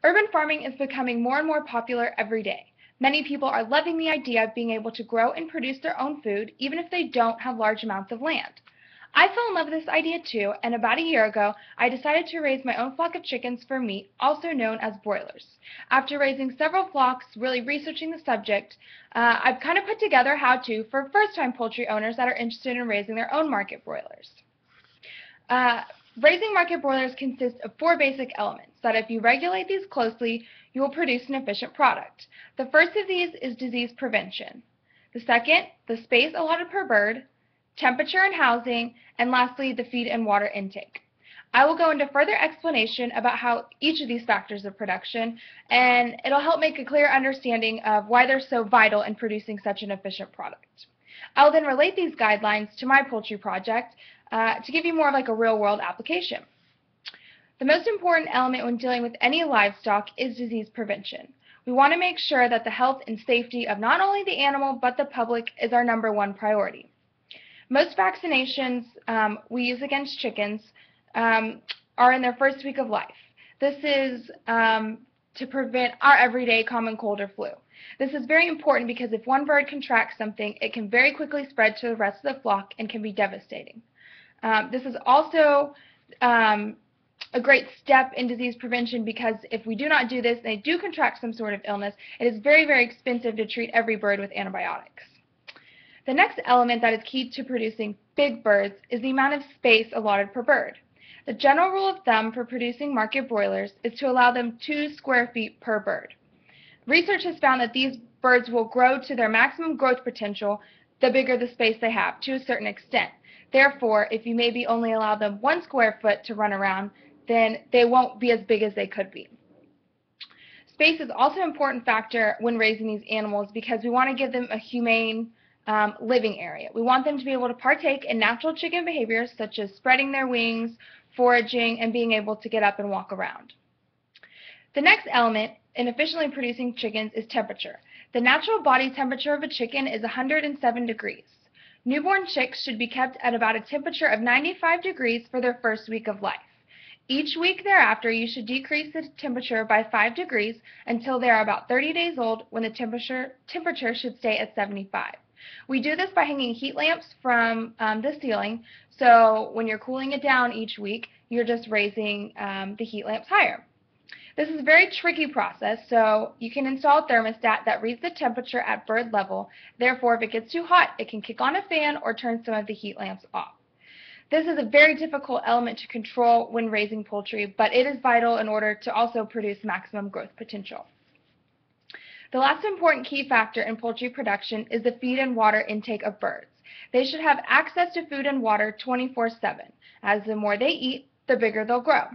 Urban farming is becoming more and more popular every day. Many people are loving the idea of being able to grow and produce their own food, even if they don't have large amounts of land. I fell in love with this idea too, and about a year ago, I decided to raise my own flock of chickens for meat, also known as broilers. After raising several flocks, really researching the subject, I've kind of put together a how-to for first-time poultry owners that are interested in raising their own market broilers. Raising market broilers consists of four basic elements that if you regulate these closely, you will produce an efficient product. The first of these is disease prevention. The second, the space allotted per bird, temperature and housing, and lastly, the feed and water intake. I will go into further explanation about how each of these factors of production, and it'll help make a clear understanding of why they're so vital in producing such an efficient product. I'll then relate these guidelines to my poultry project to give you more of like a real-world application. The most important element when dealing with any livestock is disease prevention. We want to make sure that the health and safety of not only the animal but the public is our #1 priority. Most vaccinations we use against chickens are in their first week of life. This is to prevent our everyday common cold or flu. This is very important because if one bird contracts something, it can very quickly spread to the rest of the flock and can be devastating. This is also a great step in disease prevention because if we do not do this and they do contract some sort of illness, it is very, very expensive to treat every bird with antibiotics. The next element that is key to producing big birds is the amount of space allotted per bird. The general rule of thumb for producing market broilers is to allow them 2 square feet per bird. Research has found that these birds will grow to their maximum growth potential the bigger the space they have, to a certain extent. Therefore, if you maybe only allow them 1 square foot to run around, then they won't be as big as they could be. Space is also an important factor when raising these animals because we want to give them a humane living area. We want them to be able to partake in natural chicken behaviors such as spreading their wings, foraging, and being able to get up and walk around. The next element in efficiently producing chickens is temperature. The natural body temperature of a chicken is 107 degrees. Newborn chicks should be kept at about a temperature of 95 degrees for their first week of life. Each week thereafter, you should decrease the temperature by 5 degrees until they are about 30 days old when the temperature should stay at 75. We do this by hanging heat lamps from the ceiling, so when you're cooling it down each week, you're just raising the heat lamps higher. This is a very tricky process, so you can install a thermostat that reads the temperature at bird level. Therefore, if it gets too hot, it can kick on a fan or turn some of the heat lamps off. This is a very difficult element to control when raising poultry, but it is vital in order to also produce maximum growth potential. The last important key factor in poultry production is the feed and water intake of birds. They should have access to food and water 24/7, as the more they eat, the bigger they'll grow.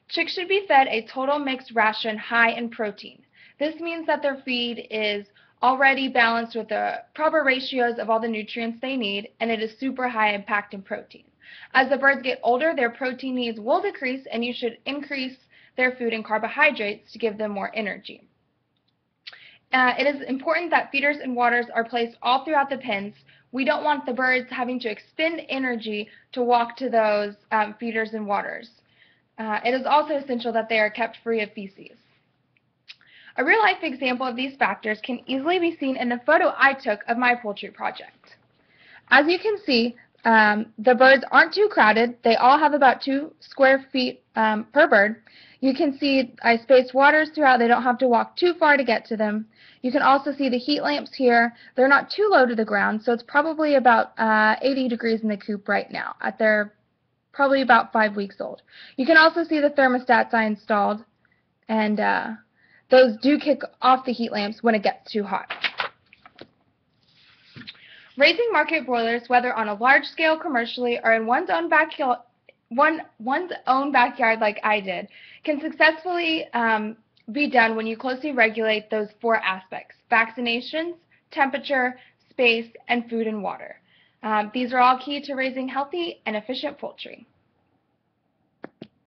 Chicks should be fed a total mixed ration high in protein. This means that their feed is already balanced with the proper ratios of all the nutrients they need, and it is super high in packed in protein. As the birds get older, their protein needs will decrease, and you should increase their food in carbohydrates to give them more energy. It is important that feeders and waters are placed all throughout the pens. We don't want the birds having to expend energy to walk to those feeders and waters. It is also essential that they are kept free of feces. A real-life example of these factors can easily be seen in the photo I took of my poultry project. As you can see, the birds aren't too crowded. They all have about 2 square feet per bird. You can see I spaced waters throughout. They don't have to walk too far to get to them. You can also see the heat lamps here. They're not too low to the ground, so it's probably about 80 degrees in the coop right now. They're probably about 5 weeks old. You can also see the thermostats I installed, and those do kick off the heat lamps when it gets too hot. Raising market broilers, whether on a large scale commercially or in one's own backyard like I did, can successfully be done when you closely regulate those 4 aspects: vaccinations, temperature, space, and food and water. These are all key to raising healthy and efficient poultry.